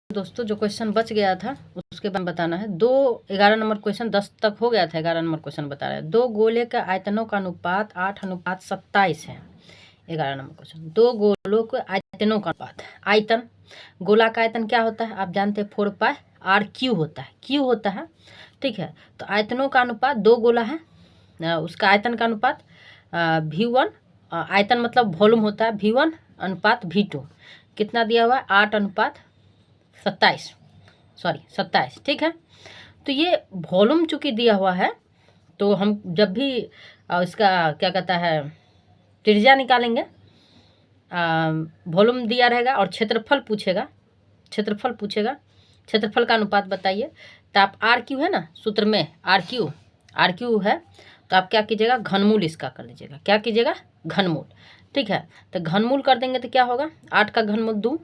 दोस्तों जो क्वेश्चन बच गया था उसके बारे में बताना है। 11 नंबर क्वेश्चन 10 तक हो गया था, 11 नंबर क्वेश्चन बता रहा है। दो गोले का आयतनों का अनुपात 8:27 है। 11 नंबर क्वेश्चन, दो गोलों के आयतनों का अनुपात। आयतन, गोला का आयतन क्या होता है आप जानते हैं, 4πr³ होता है, क्यू होता है, ठीक है। तो आयतनों का अनुपात, दो गोला है, उसका आयतन का अनुपात V1, आयतन मतलब वॉल्यूम होता है, V1 अनुपात V2 कितना दिया हुआ है, 8:27, ठीक है। तो ये वॉल्यूम चूँकि दिया हुआ है तो हम जब भी इसका क्या कहता है त्रिज्या निकालेंगे, वॉल्यूम दिया रहेगा और क्षेत्रफल पूछेगा, क्षेत्रफल का अनुपात बताइए। तो आप RQ है ना, सूत्र में RQ है, तो आप क्या कीजिएगा, घनमूल इसका कर लीजिएगा। क्या कीजिएगा, घनमूल, ठीक है। तो घनमूल कर देंगे तो क्या होगा, 8 का घनमूल 2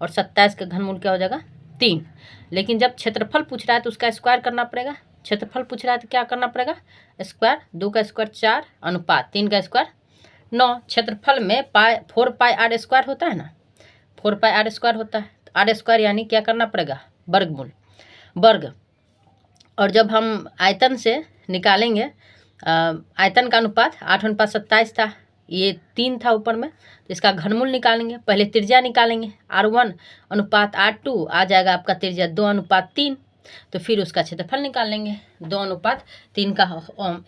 और 27 का घनमूल क्या हो जाएगा, 3। लेकिन जब क्षेत्रफल पूछ रहा है तो उसका स्क्वायर करना पड़ेगा। क्षेत्रफल पूछ रहा है तो क्या करना पड़ेगा, स्क्वायर, 2 का स्क्वायर 4 अनुपात 3 का स्क्वायर 9। क्षेत्रफल में 4πr² होता है ना, 4πr² होता है। तो r² यानी क्या करना पड़ेगा, वर्गमूल, वर्ग। और जब हम आयतन से निकालेंगे, आयतन का अनुपात 8:27 था, ये 3 था ऊपर में, तो इसका घनमूल निकालेंगे। पहले त्रिज्या निकालेंगे, R1 अनुपात R2 आ जाएगा आपका त्रिज्या 2:3, तो फिर उसका क्षेत्रफल निकाल लेंगे। 2:3 का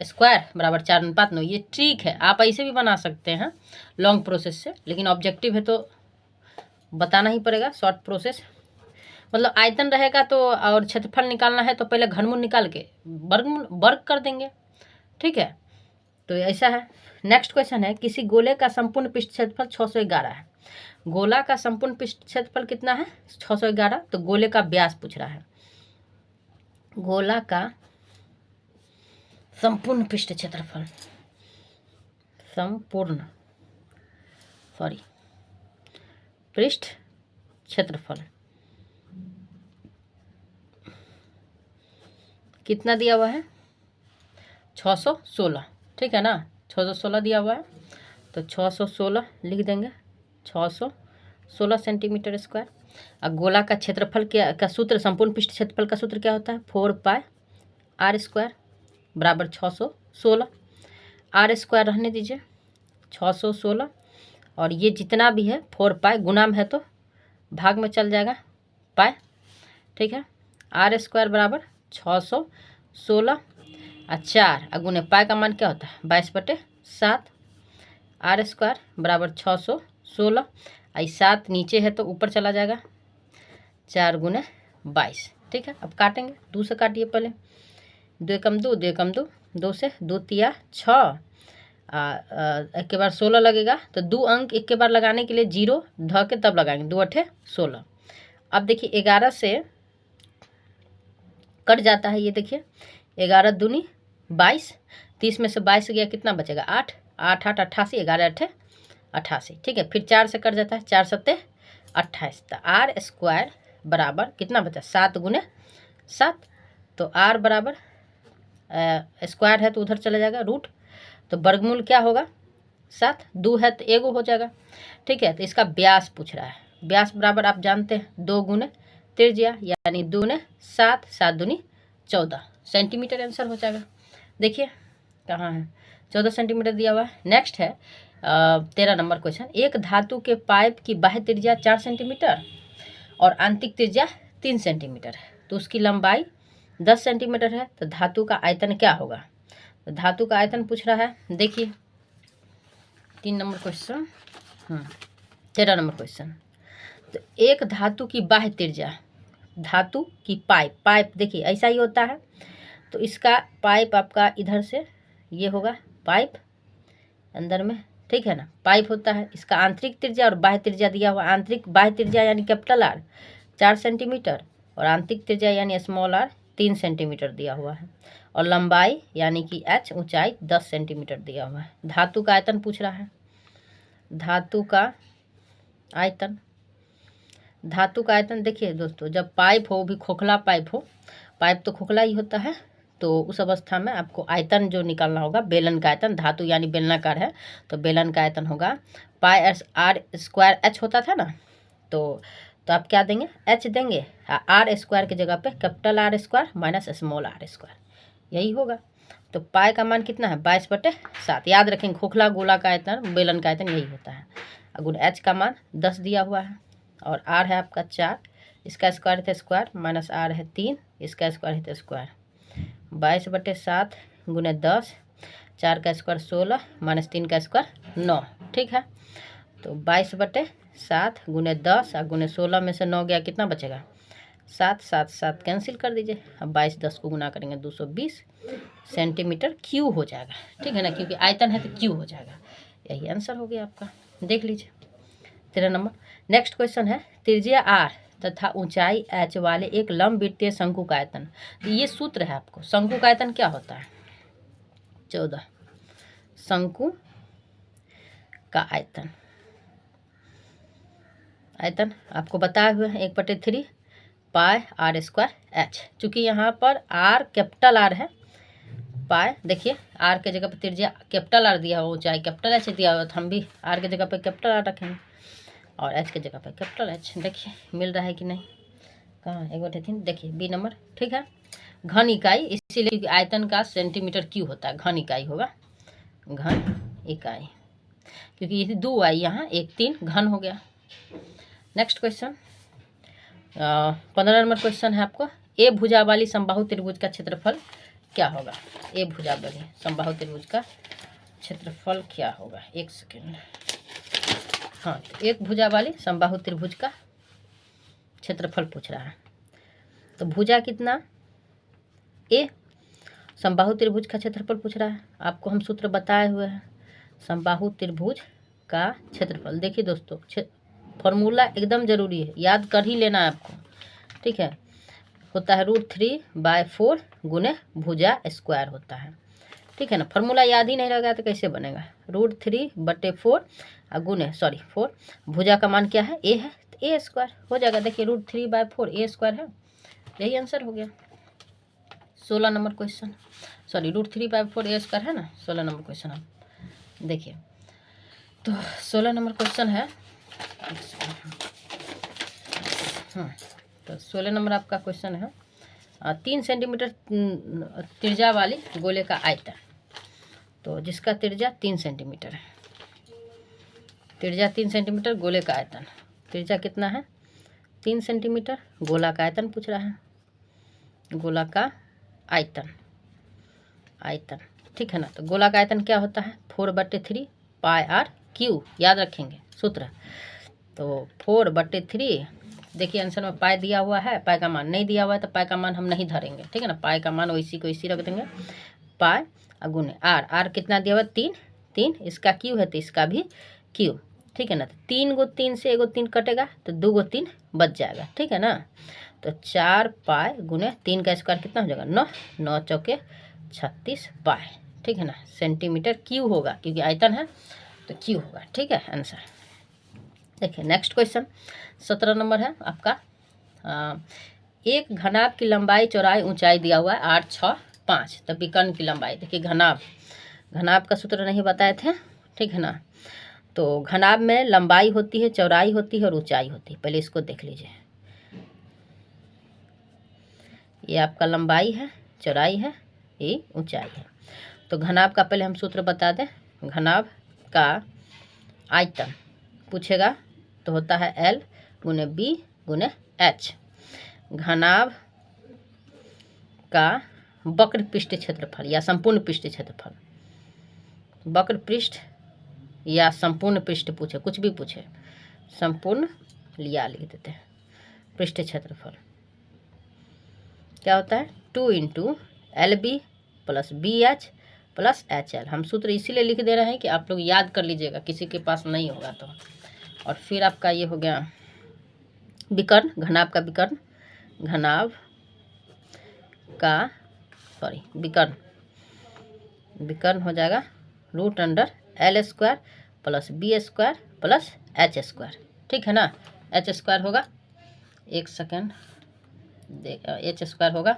स्क्वायर बराबर 4:9। ये ट्रिक है, आप ऐसे भी बना सकते हैं लॉन्ग प्रोसेस से, लेकिन ऑब्जेक्टिव है तो बताना ही पड़ेगा शॉर्ट प्रोसेस। मतलब आयतन रहेगा तो और क्षेत्रफल निकालना है तो पहले घनमूल निकाल के वर्ग कर देंगे, ठीक है। तो ऐसा है। नेक्स्ट क्वेश्चन है, किसी गोले का संपूर्ण पृष्ठ क्षेत्रफल 611 है। गोला का संपूर्ण पृष्ठ क्षेत्रफल कितना है, 611। तो गोले का व्यास पूछ रहा है। गोला का संपूर्ण पृष्ठ क्षेत्रफल, पृष्ठ क्षेत्रफल कितना दिया हुआ है, 616, ठीक है ना, 616 दिया हुआ है। तो 616 लिख देंगे, 616 सेंटीमीटर स्क्वायर। और गोला का क्षेत्रफल का सूत्र, संपूर्ण पृष्ठ क्षेत्रफल का सूत्र क्या होता है, 4πr² बराबर 616। r² रहने दीजिए, 616, और ये जितना भी है 4π गुना में है तो भाग में चल जाएगा पाई, ठीक है। r² बराबर 616 और 4 अगुने पाई का मान क्या होता है, 22/7। r² बराबर 616, और 7 नीचे है तो ऊपर चला जाएगा, 4 × 22, ठीक है। अब काटेंगे, 2 से काटिए पहले, 2 एकम 2, 2 एकम 2, 2 से 2 तिया 6, एक के बार 16 लगेगा। तो 2 अंक एक के बार लगाने के लिए 0 ध के तब लगाएंगे, 2 8 16। अब देखिए 11 से कट जाता है, ये देखिए 11 दूनी 22, 30 में से 22 गया कितना बचेगा, 8, 8 8 88, 11 8 88, ठीक है। फिर 4 से कट जाता है, 4 7 28। तो r² बराबर कितना बचा, 7 × 7। तो r बराबर स्क्वायर है तो उधर चला जाएगा रूट, तो वर्गमूल क्या होगा, 7, 2 है तो एगो हो जाएगा, ठीक है। तो इसका व्यास पूछ रहा है। व्यास बराबर आप जानते हैं 2 × त्रिज्या, यानी 2 × 7, 7 दूनी 14 सेंटीमीटर आंसर हो जाएगा। देखिए कहाँ है, 14 सेंटीमीटर दिया हुआ है। नेक्स्ट है 13 नंबर क्वेश्चन, एक धातु के पाइप की बाह्य त्रिज्या 4 सेंटीमीटर और आंतरिक त्रिज्या 3 सेंटीमीटर है, तो उसकी लंबाई 10 सेंटीमीटर है। तो धातु का आयतन क्या होगा, तो धातु का आयतन पूछ रहा है। देखिए 3 नंबर क्वेश्चन, 13 नंबर क्वेश्चन, तो एक धातु की बाह्य त्रिज्या, धातु की पाइप देखिए ऐसा ही होता है। तो इसका पाइप आपका इधर से ये होगा पाइप अंदर में, ठीक है ना, पाइप होता है। इसका आंतरिक त्रिज्या और बाह्य त्रिज्या दिया हुआ, आंतरिक बाह्य त्रिज्या यानी कैपिटल R 4 सेंटीमीटर और आंतरिक त्रिज्या यानी स्मॉल r 3 सेंटीमीटर दिया हुआ है, और लंबाई यानी कि h ऊंचाई 10 सेंटीमीटर दिया हुआ है। धातु का आयतन पूछ रहा है। धातु का आयतन, धातु का आयतन देखिए दोस्तों, जब पाइप हो, भी खोखला पाइप हो, पाइप तो खोखला ही होता है, तो उस अवस्था में आपको आयतन जो निकालना होगा, बेलन का आयतन, धातु यानी बेलनाकार है तो बेलन का आयतन होगा πr² h होता था ना, तो तो आप क्या देंगे, एच देंगे, आर स्क्वायर की जगह पे capital R square minus small R square, यही होगा। तो पाई का मान कितना है, 22/7। याद रखेंगे खोखला गोला का आयतन, बेलन का आयतन यही होता है। गुण एच का मान 10 दिया हुआ है, और आर है आपका 4, इसका स्क्वायर है स्क्वायर, माइनस आर है 3, इसका स्क्वायर है स्क्वायर। 22/7 गुने 10, 4 का स्क्वायर 16, माइनस 3 का स्क्वायर 9, ठीक है। तो 22/7 गुने 10 और गुने 16 में से 9 गया, कितना बचेगा, 7, 7 7 कैंसिल कर दीजिए। अब 22 10 को गुना करेंगे 220 सेंटीमीटर क्यू हो जाएगा, ठीक है ना, क्योंकि आयतन है तो क्यू हो जाएगा। यही आंसर हो गया आपका, देख लीजिए 13 नंबर। नेक्स्ट क्वेश्चन है, त्रिज्या आर तथा ऊंचाई एच वाले एक लंबवृत्तीय शंकु का आयतन। तो ये सूत्र है आपको, शंकु का आयतन क्या होता है, 14, शंकु का आयतन, आयतन आपको बताए हुए हैं 1/3 पाई आर स्क्वायर एच। चूँकि यहाँ पर आर कैपिटल आर है, पाई देखिए आर के जगह पर त्रिज्या कैपिटल आर दिया हुआ, ऊंचाई कैपिटल एच दिया हुआ, तो हम भी आर के जगह पर कैपिटल आर रखेंगे और एच के जगह पर कैपिटल एच। देखिए मिल रहा है कि नहीं, कहाँ 1/3, देखिए बी नंबर, ठीक है। घन इकाई, इसीलिए आयतन का सेंटीमीटर क्यू होता है, घन इकाई होगा, घन इकाई, क्योंकि ये 2 आई यहाँ 1 3 घन हो गया। नेक्स्ट क्वेश्चन 15 नंबर क्वेश्चन है आपको, ए भुजा वाली समबाहु त्रिभुज का क्षेत्रफल क्या होगा। ए भुजा वाली समबाहु त्रिभुज का क्षेत्रफल क्या होगा, एक सेकेंड। हाँ, तो एक भुजा वाली समबाहु त्रिभुज का क्षेत्रफल पूछ रहा है। तो भुजा कितना, ए, समबाहु त्रिभुज का क्षेत्रफल पूछ रहा है। आपको हम सूत्र बताए हुए हैं, समबाहु त्रिभुज का क्षेत्रफल। देखिए दोस्तों, फॉर्मूला एकदम जरूरी है, याद कर ही लेना है आपको, ठीक है। होता है √3/4 गुने भुजा स्क्वायर होता है, ठीक है ना। फॉर्मूला याद ही नहीं रहेगा तो कैसे बनेगा, √3/4 गुने 4, भुजा का मान क्या है, ए है, तो ए स्क्वायर हो जाएगा। देखिए √3/4 ए स्क्वायर है, यही आंसर हो गया। 16 नंबर क्वेश्चन, सॉरी √3/4 ए स्क्वायर है ना, 16 नंबर क्वेश्चन आप देखिए। तो 16 नंबर क्वेश्चन है, हाँ, तो 16 नंबर आपका क्वेश्चन है, 3 सेंटीमीटर त्रिज्या वाली गोले का आयतन। तो जिसका त्रिज्या 3 सेंटीमीटर है, त्रिज्या 3 सेंटीमीटर, गोले का आयतन, त्रिज्या कितना है 3 सेंटीमीटर, गोला का आयतन पूछ रहा है, गोला का आयतन, आयतन, ठीक है ना। तो गोला का आयतन क्या होता है, 4/3 पाई आर क्यू, याद रखेंगे सूत्र। तो 4/3, देखिए आंसर में पाई दिया हुआ है, पाई का मान नहीं दिया हुआ है तो पाई का मान हम नहीं धरेंगे, ठीक है ना। पाई का मान वैसी को इसी रख देंगे, पाई गुने आर, आर कितना दिया हुआ है 3, इसका क्यू है तो इसका भी क्यू, ठीक है ना। तो 3 गो 3 से 1 3 कटेगा तो 2 गो 3 बच जाएगा, ठीक है ना। तो 4 पाई गुने 3 का स्क्वायर कितना हो जाएगा 9, 9 चौके 36 पाई, ठीक है ना। सेंटीमीटर क्यू होगा, क्योंकि आयतन है तो क्यू होगा, ठीक है आंसर। देखिए नेक्स्ट क्वेश्चन 17 नंबर है आपका, एक घनाभ की लंबाई चौड़ाई ऊंचाई दिया हुआ है 8 6 5, तो विकर्ण की लंबाई। देखिए घनाभ, घनाभ का सूत्र नहीं बताए थे, ठीक है ना। तो घनाभ में लंबाई होती है, चौड़ाई होती है और ऊंचाई होती है। पहले इसको देख लीजिए, ये आपका लंबाई है, चौड़ाई है, ये ऊंचाई है। तो घनाभ का पहले हम सूत्र बता दें, घनाभ का आयतन पूछेगा तो होता है L गुने B गुने H। घनाभ का वक्र पृष्ठ क्षेत्रफल या संपूर्ण पृष्ठ क्षेत्रफल, वक्र पृष्ठ या संपूर्ण पृष्ठ पूछे, कुछ भी पूछे, संपूर्ण लिया लिख देते हैं, पृष्ठ क्षेत्रफल क्या होता है 2 × LB + BH + HL। हम सूत्र इसीलिए लिख दे रहे हैं कि आप लोग याद कर लीजिएगा, किसी के पास नहीं होगा तो। और फिर आपका ये हो गया विकर्ण, घनाभ का विकर्ण, घनाभ का विकर्ण, विकर्ण हो जाएगा √L² + B² + H², ठीक है ना। H² होगा, एक सेकेंड, H² होगा।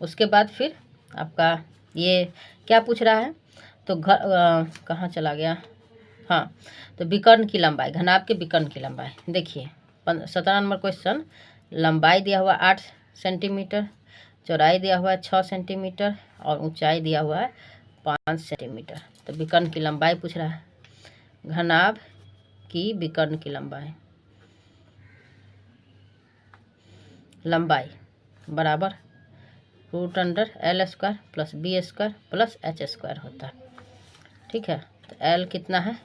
उसके बाद फिर आपका ये क्या पूछ रहा है, तो कहाँ चला गया, हाँ, तो विकर्ण की लंबाई, घनाभ के विकर्ण की लंबाई। देखिए 17 नंबर क्वेश्चन, लंबाई दिया हुआ 8 सेंटीमीटर, चौड़ाई दिया हुआ है 6 सेंटीमीटर और ऊंचाई दिया हुआ है 5 सेंटीमीटर। तो विकर्ण की लंबाई पूछ रहा है, घनाभ की विकर्ण की लंबाई बराबर √L² + B² + H² होता है। ठीक है, तो L कितना है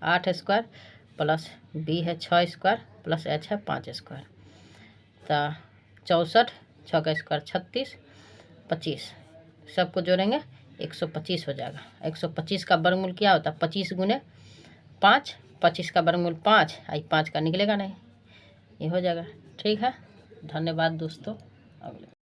8² प्लस B है 6² प्लस H है 5²। तो 64, 6 का स्क्वायर 36, 25 सबको जोड़ेंगे 125 हो जाएगा। 125 का वर्गमूल क्या होता है 25 × 5, 25 का वर्गमूल 5, आई 5 का निकलेगा नहीं, ये हो जाएगा। ठीक है, धन्यवाद दोस्तों। अगले